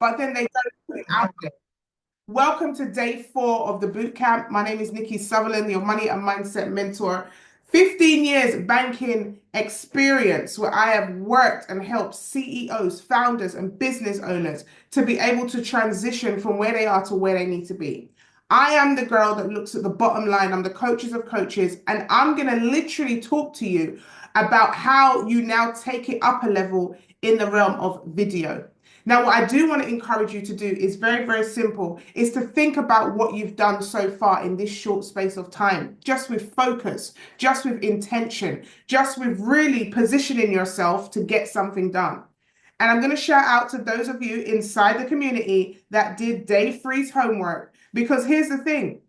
but then they don't put it out there. Welcome to day 4 of the boot camp. My name is Nikki Sutherland, your money and mindset mentor. 15 years banking experience where I have worked and helped CEOs, founders, and business owners to be able to transition from where they are to where they need to be. I am the girl that looks at the bottom line. I'm the coaches of coaches, and I'm going to literally talk to you about how you now take it up a level in the realm of video. Now, what I do want to encourage you to do is very, very simple, is to think about what you've done so far in this short space of time, just with focus, just with intention, just with really positioning yourself to get something done. And I'm going to shout out to those of you inside the community that did day 3's homework, because here's the thing,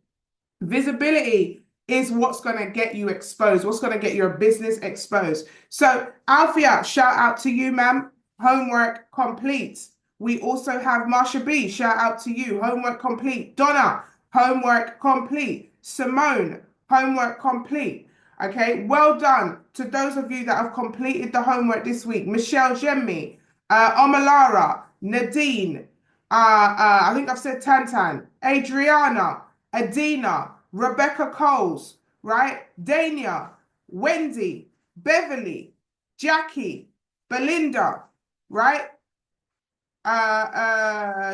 visibility is what's going to get you exposed, what's going to get your business exposed. So Alfia, shout out to you, ma'am. Homework complete. We also have Marsha B. Shout out to you. Homework complete. Donna, homework complete. Simone, homework complete. Okay, well done to those of you that have completed the homework this week. Michelle Jemmy, Omalara, Nadine, I think I've said Tantan, Adriana, Adina, Rebecca Coles, right? Dania, Wendy, Beverly, Jackie, Belinda, right?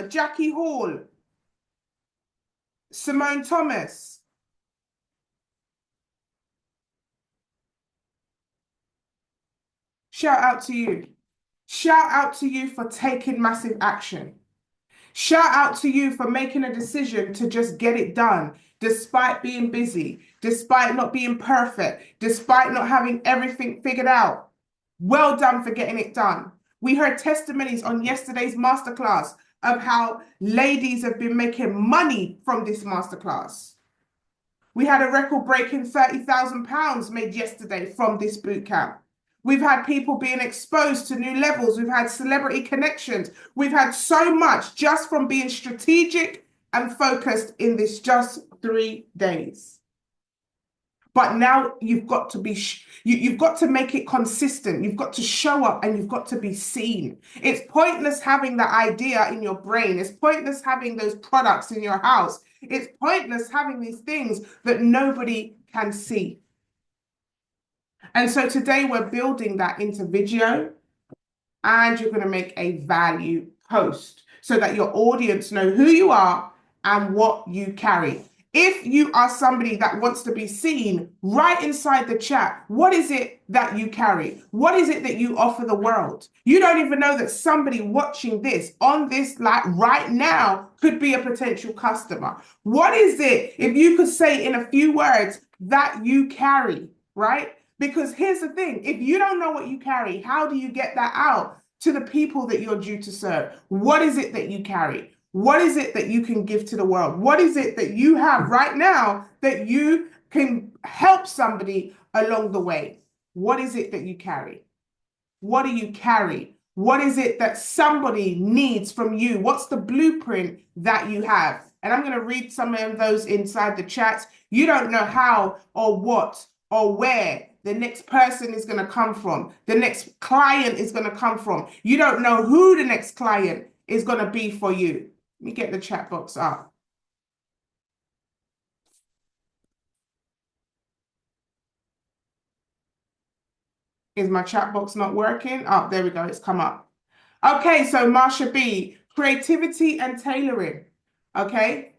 Jackie Hall, Simone Thomas. Shout out to you. Shout out to you for taking massive action. Shout out to you for making a decision to just get it done, despite being busy, despite not being perfect, despite not having everything figured out. Well done for getting it done. We heard testimonies on yesterday's masterclass of how ladies have been making money from this masterclass. We had a record-breaking £30,000 made yesterday from this boot camp. We've had people being exposed to new levels. We've had celebrity connections. We've had so much just from being strategic and focused in this just 3 days. But now you've got to be, you've got to make it consistent. You've got to show up and you've got to be seen. It's pointless having the idea in your brain. It's pointless having those products in your house. It's pointless having these things that nobody can see. And so today we're building that into video, and you're going to make a value post so that your audience know who you are and what you carry. If you are somebody that wants to be seen, right inside the chat, what is it that you carry? What is it that you offer the world? You don't even know that somebody watching this on this like right now could be a potential customer. What is it, if you could say in a few words, that you carry, right? Because here's the thing, if you don't know what you carry, how do you get that out to the people that you're due to serve? What is it that you carry? What is it that you can give to the world? What is it that you have right now that you can help somebody along the way? What is it that you carry? What do you carry? What is it that somebody needs from you? What's the blueprint that you have? And I'm going to read some of those inside the chat. You don't know how or what or where the next person is going to come from. The next client is going to come from. You don't know who the next client is going to be for you. Let me get the chat box up. Is my chat box not working? Oh, there we go. It's come up. Okay, so Marsha B, creativity and tailoring. Okay.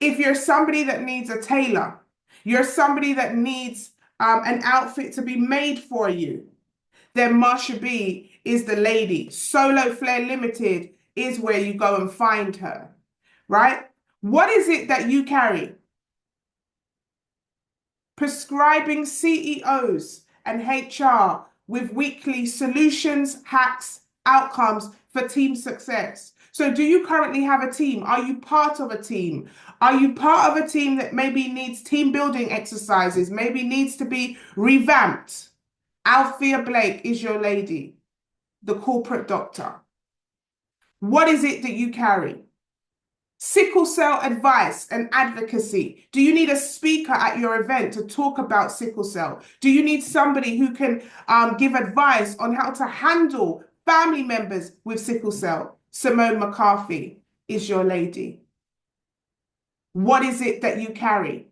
If you're somebody that needs a tailor, you're somebody that needs an outfit to be made for you, then Marsha B is the lady. Solo Flair Limited is where you go and find her, right? What is it that you carry? Prescribing CEOs and HR with weekly solutions, hacks, outcomes for team success. So do you currently have a team? Are you part of a team? Are you part of a team that maybe needs team building exercises, maybe needs to be revamped? Althea Blake is your lady, the corporate doctor. What is it that you carry? Sickle cell advice and advocacy. Do you need a speaker at your event to talk about sickle cell? Do you need somebody who can give advice on how to handle family members with sickle cell? Simone McCarthy is your lady? What is it that you carry?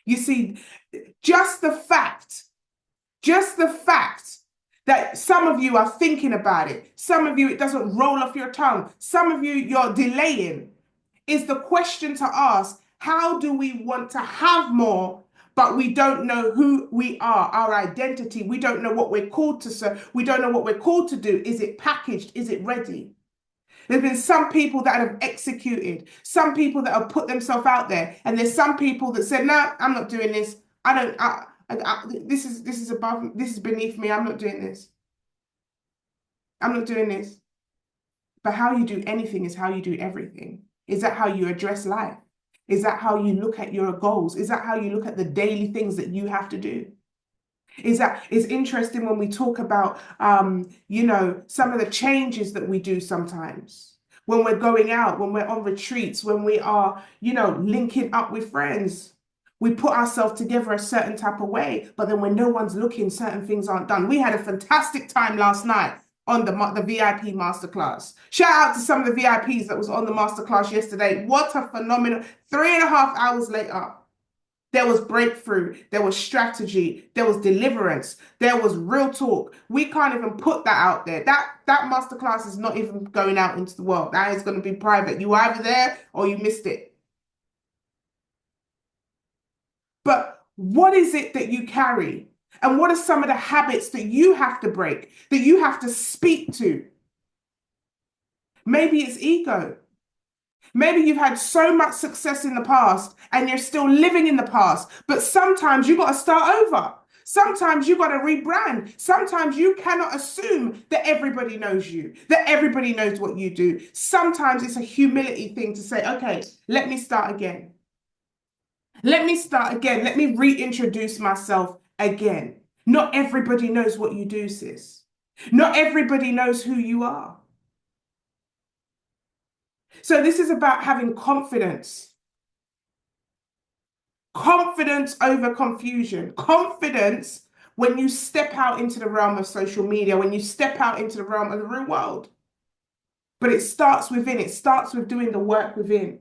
You see, just the fact, just the fact that some of you are thinking about it, some of you, it doesn't roll off your tongue, some of you, you're delaying, is the question to ask. How do we want to have more, but we don't know who we are, our identity? We don't know what we're called to serve. We don't know what we're called to do. Is it packaged? Is it ready? There's been some people that have executed, some people that have put themselves out there, and there's some people that said, "No, I'm not doing this. I don't. This is above. This is beneath me. I'm not doing this. I'm not doing this." But how you do anything is how you do everything. Is that how you address life? Is that how you look at your goals? Is that how you look at the daily things that you have to do? It's interesting when we talk about some of the changes that we do sometimes when we're going out, when we're on retreats, when we are, linking up with friends. We put ourselves together a certain type of way, but then when no one's looking, certain things aren't done. We had a fantastic time last night on the VIP masterclass. Shout out to some of the VIPs that was on the masterclass yesterday. What a phenomenal 3.5 hours later. There was breakthrough, there was strategy, there was deliverance, there was real talk. We can't even put that out there. That masterclass is not even going out into the world. That is going to be private. You were either there or you missed it. But what is it that you carry? And what are some of the habits that you have to break, that you have to speak to? Maybe it's ego. Maybe you've had so much success in the past and you're still living in the past, but sometimes you got to start over. Sometimes you got to rebrand. Sometimes you cannot assume that everybody knows you, that everybody knows what you do. Sometimes it's a humility thing to say, okay, let me start again. Let me start again. Let me reintroduce myself again. Not everybody knows what you do, sis. Not everybody knows who you are. So this is about having confidence. Confidence over confusion. Confidence when you step out into the realm of social media, when you step out into the realm of the real world. But it starts within. It starts with doing the work within.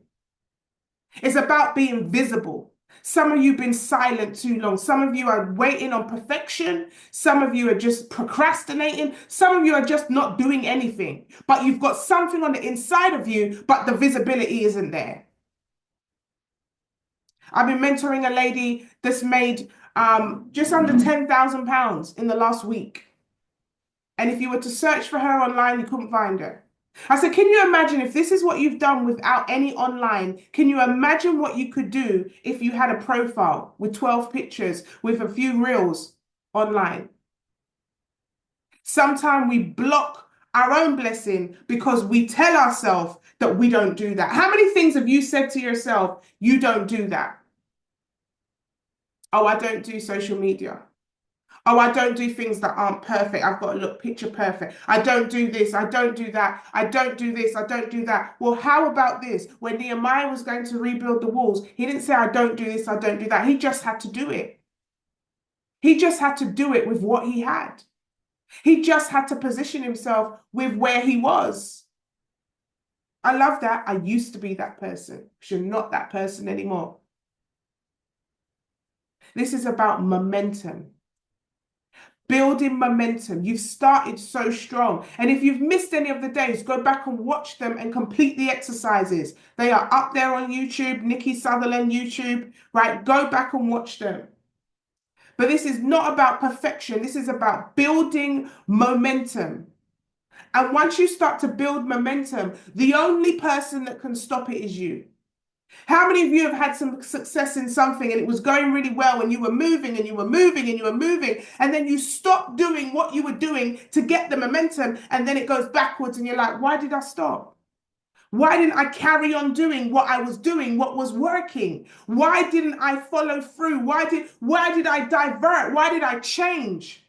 It's about being visible. Some of you have been silent too long. Some of you are waiting on perfection. Some of you are just procrastinating. Some of you are just not doing anything. But you've got something on the inside of you, but the visibility isn't there. I've been mentoring a lady that's made just under £10,000 in the last week. And if you were to search for her online, you couldn't find her. I said, can you imagine if this is what you've done without any online? Can you imagine what you could do if you had a profile with 12 pictures, with a few reels online? Sometimes we block our own blessing because we tell ourselves that we don't do that. How many things have you said to yourself, you don't do that? Oh, I don't do social media. Oh, I don't do things that aren't perfect. I've got to look picture perfect. I don't do this. I don't do that. I don't do this. I don't do that. Well, how about this? When Nehemiah was going to rebuild the walls, he didn't say, I don't do this. I don't do that. He just had to do it. He just had to do it with what he had. He just had to position himself with where he was. I love that. I used to be that person. You're not that person anymore. This is about momentum. Building momentum. You've started so strong. And if you've missed any of the days, go back and watch them and complete the exercises. They are up there on YouTube, Nikki Sutherland YouTube, right? Go back and watch them. But this is not about perfection. This is about building momentum. And once you start to build momentum, the only person that can stop it is you. How many of you have had some success in something and it was going really well and you were moving and you were moving and you were moving and then you stopped doing what you were doing to get the momentum and then it goes backwards and you're like, why did I stop? Why didn't I carry on doing what I was doing, what was working? Why didn't I follow through? Why did I divert? Why did I change?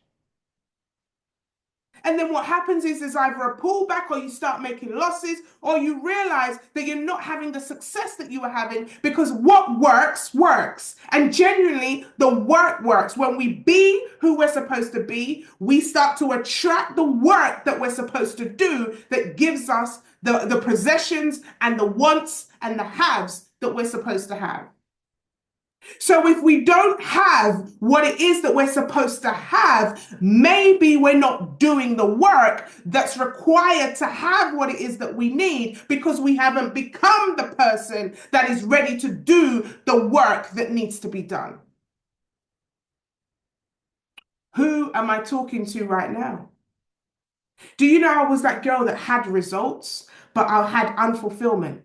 And then what happens is there's either a pullback or you start making losses or you realize that you're not having the success that you were having because what works, works. And genuinely, the work works. When we be who we're supposed to be, we start to attract the work that we're supposed to do that gives us the possessions and the wants and the haves that we're supposed to have. So if we don't have what it is that we're supposed to have, maybe we're not doing the work that's required to have what it is that we need because we haven't become the person that is ready to do the work that needs to be done. Who am I talking to right now? Do you know I was that girl that had results, but I had unfulfillment?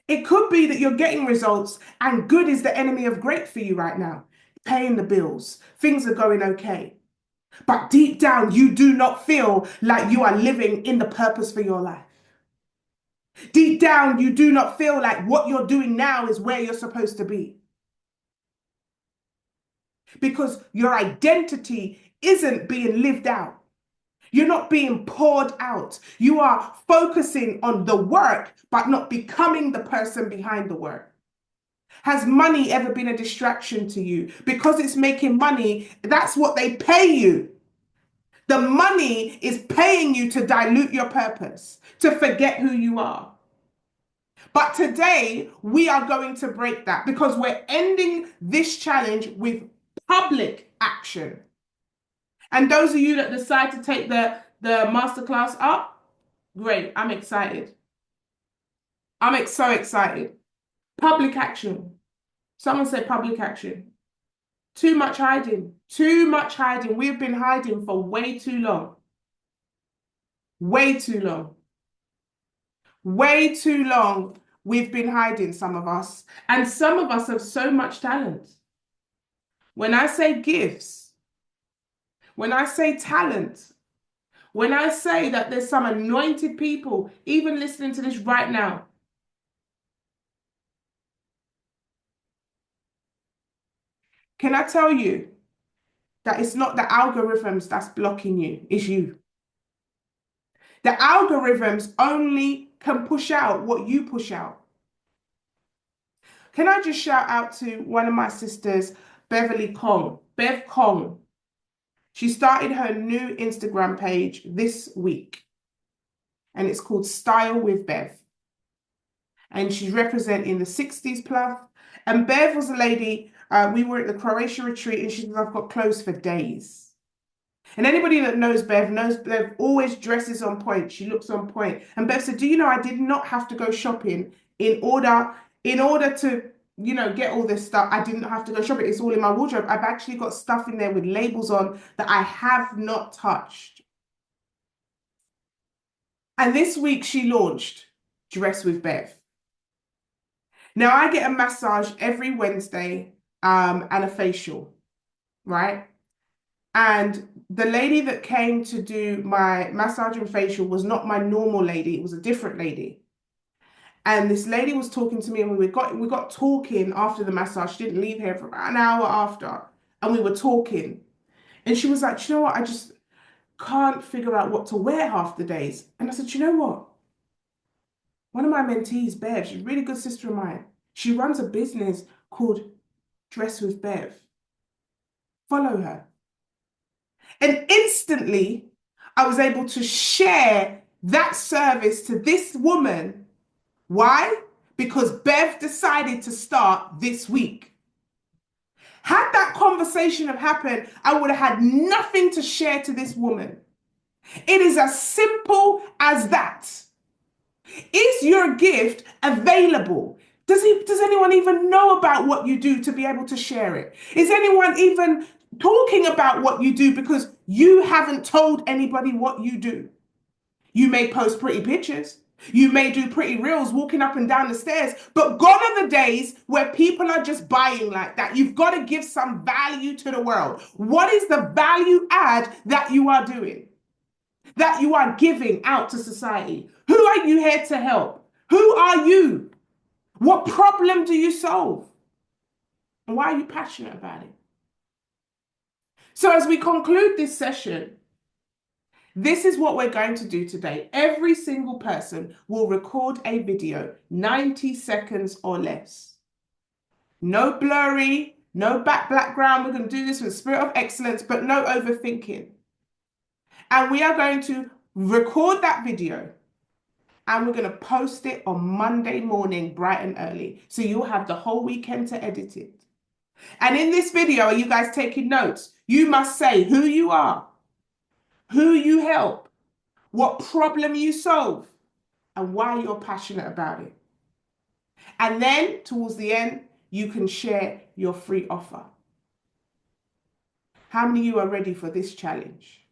It could be that you're getting results and good is the enemy of great for you right now. Paying the bills, things are going okay. But deep down, you do not feel like you are living in the purpose for your life. Deep down, you do not feel like what you're doing now is where you're supposed to be. Because your identity isn't being lived out. You're not being poured out. You are focusing on the work, but not becoming the person behind the work. Has money ever been a distraction to you? Because it's making money, that's what they pay you. The money is paying you to dilute your purpose, to forget who you are. But today, we are going to break that because we're ending this challenge with public action. And those of you that decide to take the masterclass up, great, I'm excited. I'm so excited. Public action. Someone said public action. Too much hiding. Too much hiding. We've been hiding for way too long. Way too long. Way too long we've been hiding, some of us. And some of us have so much talent. When I say gifts, when I say talent, when I say that there's some anointed people, even listening to this right now, can I tell you that it's not the algorithms that's blocking you, it's you. The algorithms only can push out what you push out. Can I just shout out to one of my sisters, Beverly Kong, Bev Kong. She started her new Instagram page this week, and it's called Style with Bev. And she's representing the 60s plus. And Bev was a lady, we were at the Croatia retreat, and she said, I've got clothes for days. And anybody that knows Bev always dresses on point. She looks on point. And Bev said, do you know, I did not have to go shopping in order to, get all this stuff. I didn't have to go shopping. It's all in my wardrobe. I've actually got stuff in there with labels on that I have not touched. And this week she launched Dress with Bev. Now I get a massage every Wednesday and a facial, right? And the lady that came to do my massage and facial was not my normal lady. It was a different lady. And this lady was talking to me, and we got talking after the massage. She didn't leave here for about an hour after. And we were talking. And she was like, you know what? I just can't figure out what to wear half the days. And I said, you know what? One of my mentees, Bev, she's a really good sister of mine. She runs a business called Dress with Bev. Follow her. And instantly, I was able to share that service to this woman. Why? Because Bev decided to start this week. Had that conversation have happened, I would have had nothing to share to this woman. It is as simple as that. Is your gift available? Does anyone even know about what you do to be able to share it? Is anyone even talking about what you do because you haven't told anybody what you do? You may post pretty pictures. You may do pretty reels walking up and down the stairs, but gone are the days where people are just buying like that. You've got to give some value to the world. What is the value add that you are doing? That you are giving out to society? Who are you here to help? Who are you? What problem do you solve? And why are you passionate about it? So as we conclude this session, this is what we're going to do today. Every single person will record a video, 90 seconds or less. No blurry, no background. We're going to do this with spirit of excellence, but no overthinking. And we are going to record that video and we're going to post it on Monday morning, bright and early. So you'll have the whole weekend to edit it. And in this video, are you guys taking notes? You must say who you are, who you help, what problem you solve, and why you're passionate about it. And then towards the end, you can share your free offer. How many of you are ready for this challenge?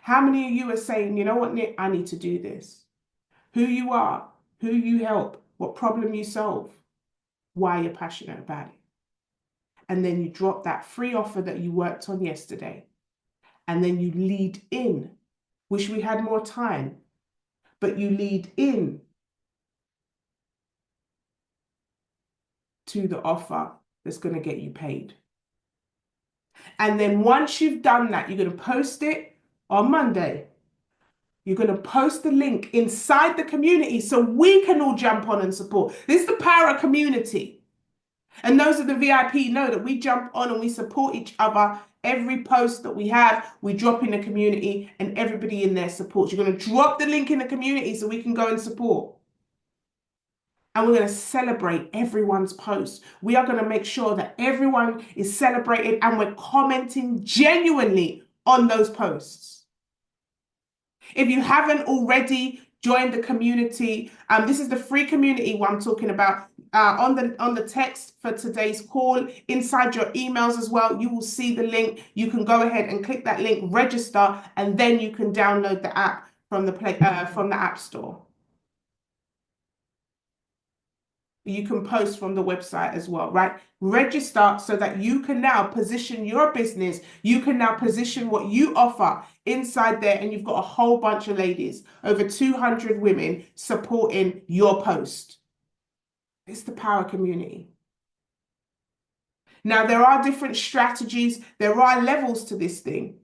How many of you are saying, you know what, Nick, I need to do this? Who you are, who you help, what problem you solve, why you're passionate about it. And then you drop that free offer that you worked on yesterday. And then you lead in. Wish we had more time, but you lead in to the offer that's going to get you paid. And then once you've done that, you're going to post it on Monday. You're going to post the link inside the community so we can all jump on and support. This is the power of community. And those of the VIP know that we jump on and we support each other. Every post that we have, we drop in the community and everybody in there supports. You're going to drop the link in the community so we can go and support. And we're going to celebrate everyone's post. We are going to make sure that everyone is celebrated and we're commenting genuinely on those posts. If you haven't already joined the community, this is the free community what I'm talking about. On the text for today's call, inside your emails as well, you will see the link. You can go ahead and click that link, register, and then you can download the app from the App Store. You can post from the website as well, right? Register so that you can now position your business. You can now position what you offer inside there, and you've got a whole bunch of ladies, over 200 women supporting your post. It's the power community. Now, there are different strategies. There are levels to this thing.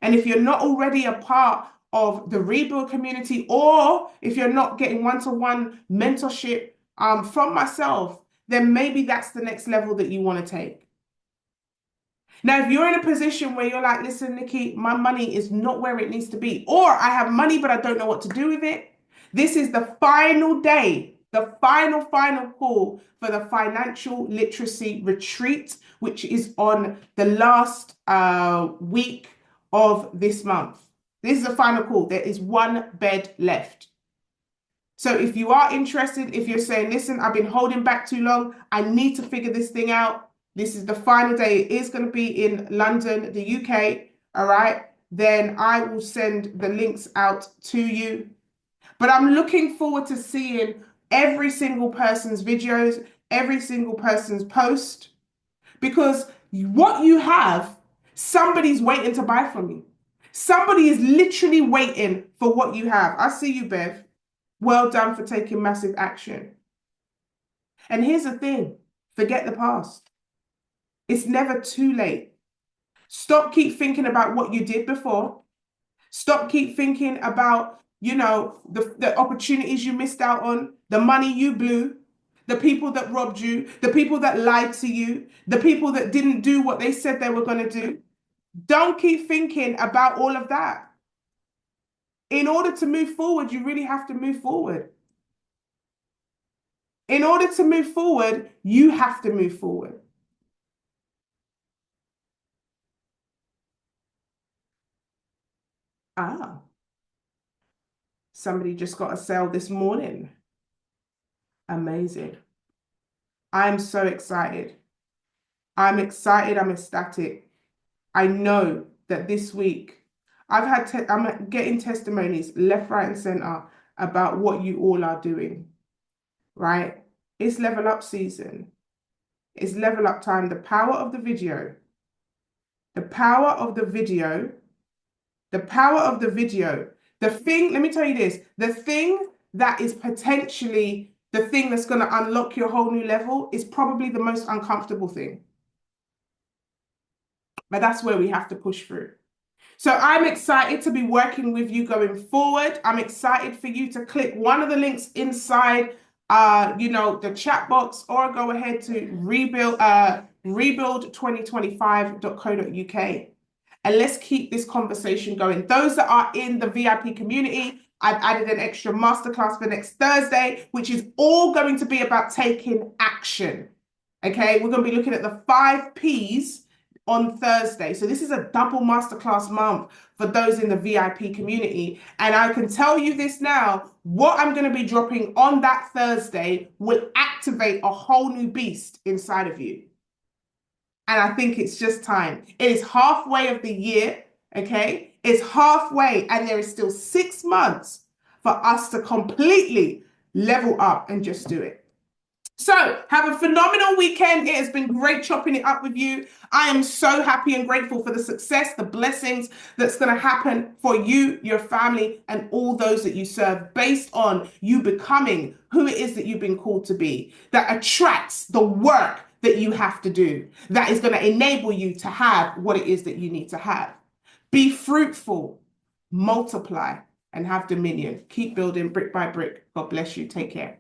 And if you're not already a part of the Rebuild community, or if you're not getting one-to-one mentorship from myself, then maybe that's the next level that you want to take. Now, if you're in a position where you're like, listen, Nikki, my money is not where it needs to be, or I have money, but I don't know what to do with it. This is the final day, the final call for the Financial Literacy Retreat, which is on the last week of this month. This is the final call. There is one bed left. So if you are interested, if you're saying, listen, I've been holding back too long, I need to figure this thing out, this is the final day. It is going to be in London, the UK, all right? Then I will send the links out to you. But I'm looking forward to seeing every single person's videos, every single person's post, because what you have, somebody's waiting to buy from you. Somebody is literally waiting for what you have. I see you, Bev. Well done for taking massive action. And here's the thing, forget the past. It's never too late. Stop keep thinking about what you did before. Stop keep thinking about, you know, the opportunities you missed out on, the money you blew, the people that robbed you, the people that lied to you, the people that didn't do what they said they were going to do. Don't keep thinking about all of that. In order to move forward, you really have to move forward. In order to move forward, you have to move forward. Ah, somebody just got a sale this morning. Amazing. I'm so excited. I'm excited. I'm ecstatic. I know that this week I'm getting testimonies left, right, and center about what you all are doing, right? It's level up season. It's level up time. The power of the video. The power of the video. The power of the video. The thing, let me tell you this, the thing that is potentially the thing that's going to unlock your whole new level is probably the most uncomfortable thing. But that's where we have to push through. So I'm excited to be working with you going forward. I'm excited for you to click one of the links inside, the chat box, or go ahead to rebuild2025.co.uk. And let's keep this conversation going. Those that are in the VIP community, I've added an extra masterclass for next Thursday, which is all going to be about taking action. Okay, we're going to be looking at the 5 Ps on Thursday. So this is a double masterclass month for those in the VIP community. And I can tell you this now, what I'm going to be dropping on that Thursday will activate a whole new beast inside of you. And I think it's just time. It is halfway of the year, okay? It's halfway, and there is still 6 months for us to completely level up and just do it. So have a phenomenal weekend. It has been great chopping it up with you. I am so happy and grateful for the success, the blessings that's going to happen for you, your family, and all those that you serve based on you becoming who it is that you've been called to be, that attracts the work that you have to do, that is going to enable you to have what it is that you need to have. Be fruitful, multiply, and have dominion. Keep building brick by brick. God bless you. Take care.